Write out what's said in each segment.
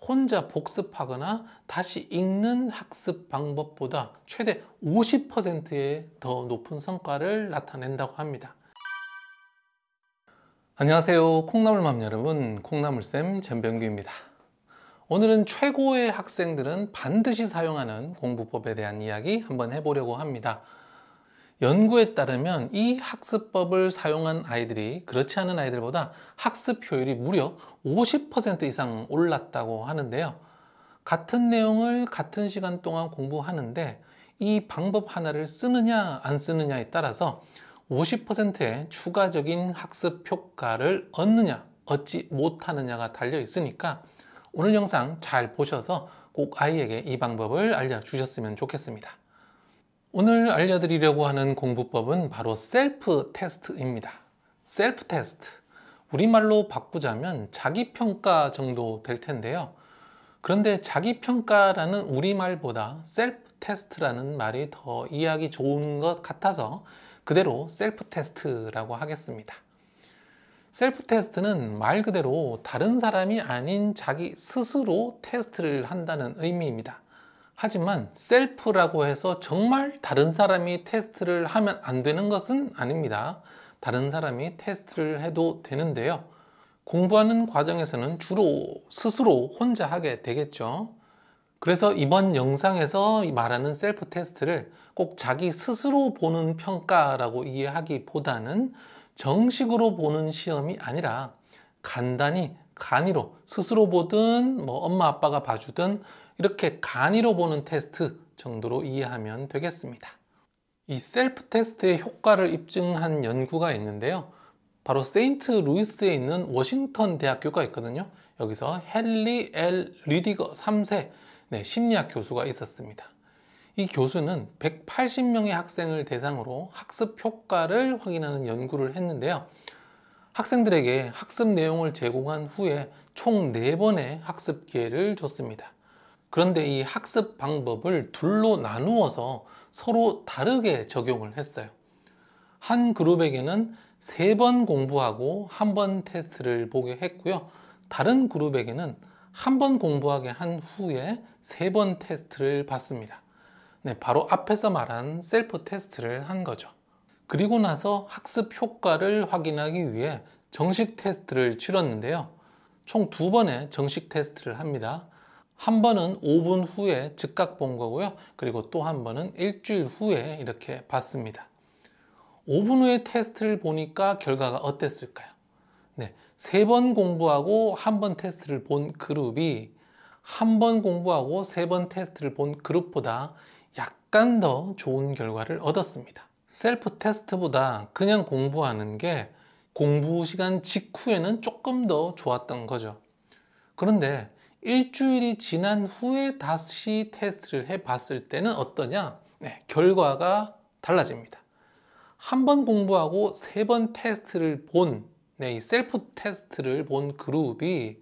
혼자 복습하거나 다시 읽는 학습 방법보다 최대 50%의 더 높은 성과를 나타낸다고 합니다. 안녕하세요, 콩나물맘 여러분, 콩나물쌤 전병규입니다. 오늘은 최고의 학생들은 반드시 사용하는 공부법에 대한 이야기 한번 해보려고 합니다. 연구에 따르면 이 학습법을 사용한 아이들이 그렇지 않은 아이들보다 학습 효율이 무려 50% 이상 올랐다고 하는데요. 같은 내용을 같은 시간 동안 공부하는데 이 방법 하나를 쓰느냐 안 쓰느냐에 따라서 50%의 추가적인 학습 효과를 얻느냐 얻지 못하느냐가 달려 있으니까 오늘 영상 잘 보셔서 꼭 아이에게 이 방법을 알려주셨으면 좋겠습니다. 오늘 알려드리려고 하는 공부법은 바로 셀프 테스트입니다. 셀프 테스트, 우리말로 바꾸자면 자기평가 정도 될 텐데요. 그런데 자기평가라는 우리말보다 셀프 테스트라는 말이 더 이해하기 좋은 것 같아서 그대로 셀프 테스트라고 하겠습니다. 셀프 테스트는 말 그대로 다른 사람이 아닌 자기 스스로 테스트를 한다는 의미입니다. 하지만 셀프라고 해서 정말 다른 사람이 테스트를 하면 안 되는 것은 아닙니다. 다른 사람이 테스트를 해도 되는데요. 공부하는 과정에서는 주로 스스로 혼자 하게 되겠죠. 그래서 이번 영상에서 말하는 셀프 테스트를 꼭 자기 스스로 보는 평가라고 이해하기보다는 정식으로 보는 시험이 아니라 간단히 간이로 스스로 보든 엄마 아빠가 봐주든 이렇게 간이로 보는 테스트 정도로 이해하면 되겠습니다. 이 셀프 테스트의 효과를 입증한 연구가 있는데요. 바로 세인트 루이스에 있는 워싱턴 대학교가 있거든요. 여기서 헨리 L. 리디거 3세 심리학 교수가 있었습니다. 이 교수는 180명의 학생을 대상으로 학습 효과를 확인하는 연구를 했는데요. 학생들에게 학습 내용을 제공한 후에 총 4번의 학습 기회를 줬습니다. 그런데 이 학습 방법을 둘로 나누어서 서로 다르게 적용을 했어요. 한 그룹에게는 3번 공부하고 1번 테스트를 보게 했고요. 다른 그룹에게는 1번 공부하게 한 후에 3번 테스트를 받습니다. 바로 앞에서 말한 셀프 테스트를 한 거죠. 그리고 나서 학습 효과를 확인하기 위해 정식 테스트를 치렀는데요. 총 2번의 정식 테스트를 합니다. 한 번은 5분 후에 즉각 본 거고요. 그리고 또 한 번은 일주일 후에 이렇게 봤습니다. 5분 후에 테스트를 보니까 결과가 어땠을까요? 3번 공부하고 1번 테스트를 본 그룹이 1번 공부하고 3번 테스트를 본 그룹보다 약간 더 좋은 결과를 얻었습니다. 셀프 테스트보다 그냥 공부하는 게 공부 시간 직후에는 조금 더 좋았던 거죠. 그런데 일주일이 지난 후에 다시 테스트를 해봤을 때는 어떠냐? 결과가 달라집니다. 1번 공부하고 3번 테스트를 본, 이 셀프 테스트를 본 그룹이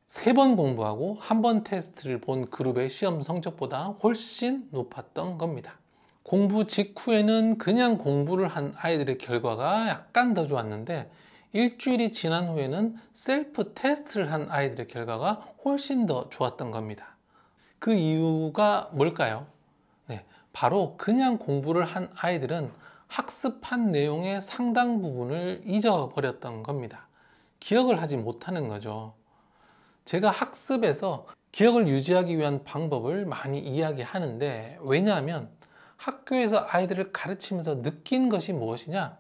3번 공부하고 1번 테스트를 본 그룹의 시험 성적보다 훨씬 높았던 겁니다. 공부 직후에는 그냥 공부를 한 아이들의 결과가 약간 더 좋았는데 일주일이 지난 후에는 셀프 테스트를 한 아이들의 결과가 훨씬 더 좋았던 겁니다. 그 이유가 뭘까요? 바로 그냥 공부를 한 아이들은 학습한 내용의 상당 부분을 잊어버렸던 겁니다. 기억을 하지 못하는 거죠. 제가 학습에서 기억을 유지하기 위한 방법을 많이 이야기하는데, 왜냐하면 학교에서 아이들을 가르치면서 느낀 것이 무엇이냐?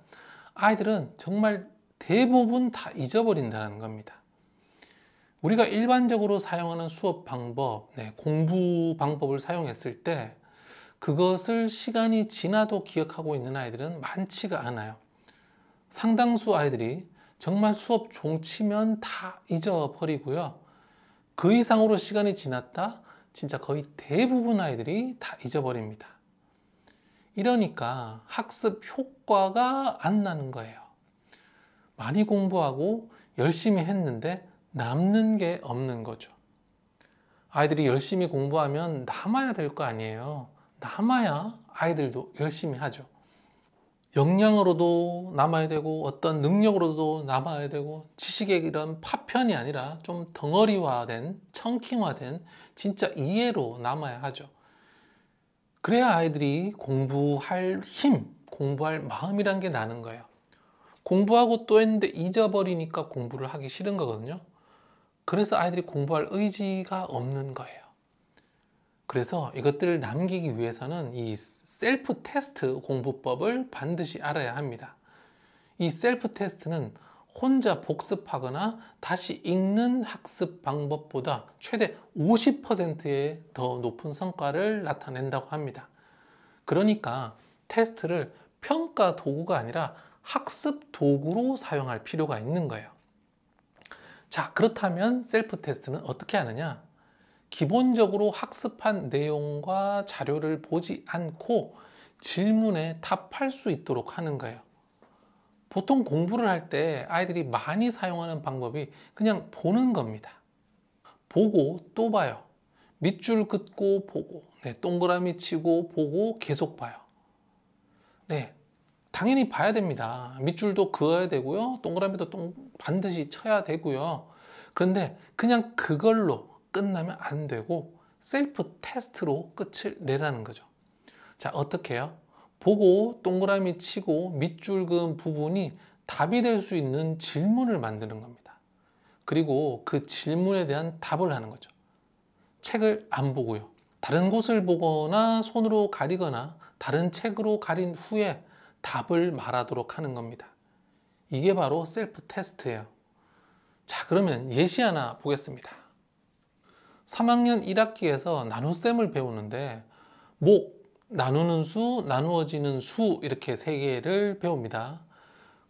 아이들은 정말 대부분 다 잊어버린다는 겁니다. 우리가 일반적으로 사용하는 수업 방법, 공부 방법을 사용했을 때 그것을 시간이 지나도 기억하고 있는 아이들은 많지가 않아요. 상당수 아이들이 정말 수업 종치면 다 잊어버리고요. 그 이상으로 시간이 지났다? 진짜 거의 대부분 아이들이 다 잊어버립니다. 이러니까 학습 효과가 안 나는 거예요. 많이 공부하고 열심히 했는데 남는 게 없는 거죠. 아이들이 열심히 공부하면 남아야 될 거 아니에요. 남아야 아이들도 열심히 하죠. 역량으로도 남아야 되고 어떤 능력으로도 남아야 되고 지식의 이런 파편이 아니라 좀 덩어리화된 청킹화된 진짜 이해로 남아야 하죠. 그래야 아이들이 공부할 힘, 공부할 마음이란 게 나는 거예요. 공부하고 또 했는데 잊어버리니까 공부를 하기 싫은 거거든요. 그래서 아이들이 공부할 의지가 없는 거예요. 그래서 이것들을 남기기 위해서는 이 셀프 테스트 공부법을 반드시 알아야 합니다. 이 셀프 테스트는 혼자 복습하거나 다시 읽는 학습 방법보다 최대 50%의 더 높은 성과를 나타낸다고 합니다. 그러니까 테스트를 평가 도구가 아니라 학습 도구로 사용할 필요가 있는 거예요. 자, 그렇다면 셀프 테스트는 어떻게 하느냐? 기본적으로 학습한 내용과 자료를 보지 않고 질문에 답할 수 있도록 하는 거예요. 보통 공부를 할 때 아이들이 많이 사용하는 방법이 그냥 보는 겁니다. 보고 또 봐요. 밑줄 긋고 보고, 동그라미 치고 보고 계속 봐요. 네, 당연히 봐야 됩니다. 밑줄도 그어야 되고요. 동그라미도 반드시 쳐야 되고요. 그런데 그냥 그걸로 끝나면 안 되고 셀프 테스트로 끝을 내라는 거죠. 자, 어떻게 해요? 보고 동그라미 치고 밑줄 그은 부분이 답이 될 수 있는 질문을 만드는 겁니다. 그리고 그 질문에 대한 답을 하는 거죠. 책을 안 보고요. 다른 곳을 보거나 손으로 가리거나 다른 책으로 가린 후에 답을 말하도록 하는 겁니다. 이게 바로 셀프 테스트예요. 자, 그러면 예시 하나 보겠습니다. 3학년 1학기에서 나눗셈을 배우는데 목, 나누는 수, 나누어지는 수 이렇게 세 개를 배웁니다.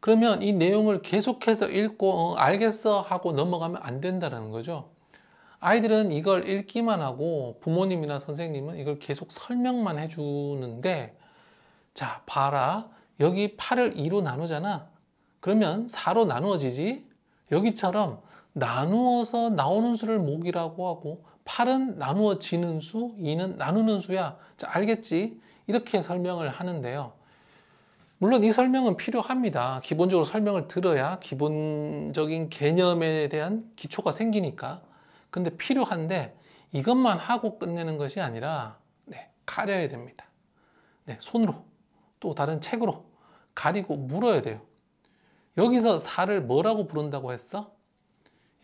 그러면 이 내용을 계속해서 읽고 알겠어 하고 넘어가면 안 된다는 거죠. 아이들은 이걸 읽기만 하고 부모님이나 선생님은 이걸 계속 설명만 해주는데, 자, 봐라. 여기 8을 2로 나누잖아. 그러면 4로 나누어지지? 여기처럼 나누어서 나오는 수를 목이라고 하고 8은 나누어지는 수, 2는 나누는 수야. 자, 알겠지? 이렇게 설명을 하는데요. 물론 이 설명은 필요합니다. 기본적으로 설명을 들어야 기본적인 개념에 대한 기초가 생기니까. 근데 필요한데 이것만 하고 끝내는 것이 아니라 가려야 됩니다. 손으로 또 다른 책으로 가리고 물어야 돼요. 여기서 4를 뭐라고 부른다고 했어?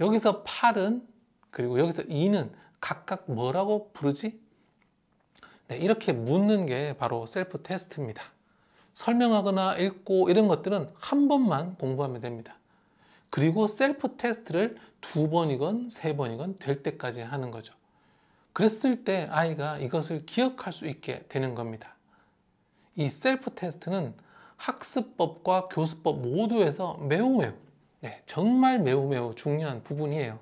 여기서 8은 그리고 여기서 2는 각각 뭐라고 부르지? 이렇게 묻는 게 바로 셀프 테스트입니다. 설명하거나 읽고 이런 것들은 한 번만 공부하면 됩니다. 그리고 셀프 테스트를 2번이건 3번이건 될 때까지 하는 거죠. 그랬을 때 아이가 이것을 기억할 수 있게 되는 겁니다. 이 셀프 테스트는 학습법과 교수법 모두에서 매우 정말 매우 중요한 부분이에요.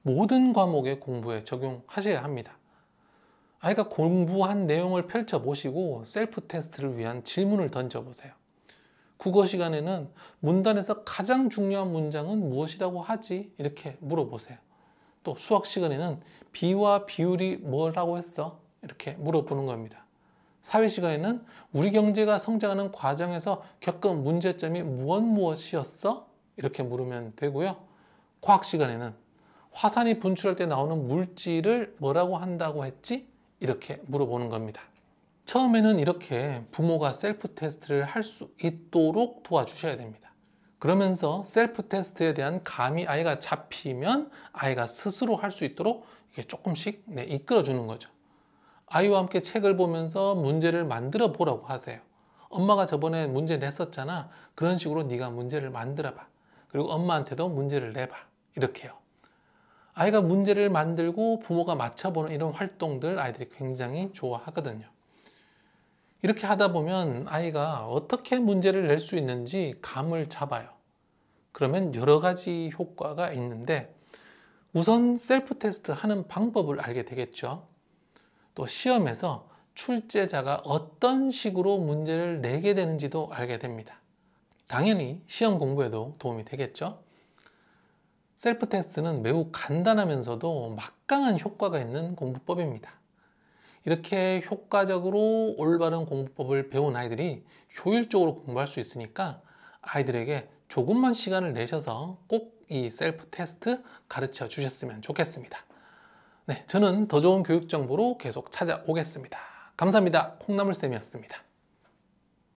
모든 과목의 공부에 적용하셔야 합니다. 아이가 공부한 내용을 펼쳐보시고 셀프 테스트를 위한 질문을 던져보세요. 국어 시간에는 문단에서 가장 중요한 문장은 무엇이라고 하지? 이렇게 물어보세요. 또 수학 시간에는 비와 비율이 뭐라고 했어? 이렇게 물어보는 겁니다. 사회 시간에는 우리 경제가 성장하는 과정에서 겪은 문제점이 무엇이었어? 이렇게 물으면 되고요. 과학 시간에는 화산이 분출할 때 나오는 물질을 뭐라고 한다고 했지? 이렇게 물어보는 겁니다. 처음에는 이렇게 부모가 셀프 테스트를 할 수 있도록 도와주셔야 됩니다. 그러면서 셀프 테스트에 대한 감이 아이가 잡히면 아이가 스스로 할 수 있도록 이게 조금씩 이끌어 주는 거죠. 아이와 함께 책을 보면서 문제를 만들어 보라고 하세요. 엄마가 저번에 문제 냈었잖아. 그런 식으로 네가 문제를 만들어 봐. 그리고 엄마한테도 문제를 내봐. 이렇게요. 아이가 문제를 만들고 부모가 맞춰보는 이런 활동들 아이들이 굉장히 좋아하거든요. 이렇게 하다 보면 아이가 어떻게 문제를 낼 수 있는지 감을 잡아요. 그러면 여러 가지 효과가 있는데 우선 셀프 테스트 하는 방법을 알게 되겠죠. 또 시험에서 출제자가 어떤 식으로 문제를 내게 되는지도 알게 됩니다. 당연히 시험 공부에도 도움이 되겠죠. 셀프 테스트는 매우 간단하면서도 막강한 효과가 있는 공부법입니다. 이렇게 효과적으로 올바른 공부법을 배운 아이들이 효율적으로 공부할 수 있으니까 아이들에게 조금만 시간을 내셔서 꼭 이 셀프 테스트 가르쳐 주셨으면 좋겠습니다. 네, 저는 더 좋은 교육 정보로 계속 찾아오겠습니다. 감사합니다. 콩나물쌤이었습니다.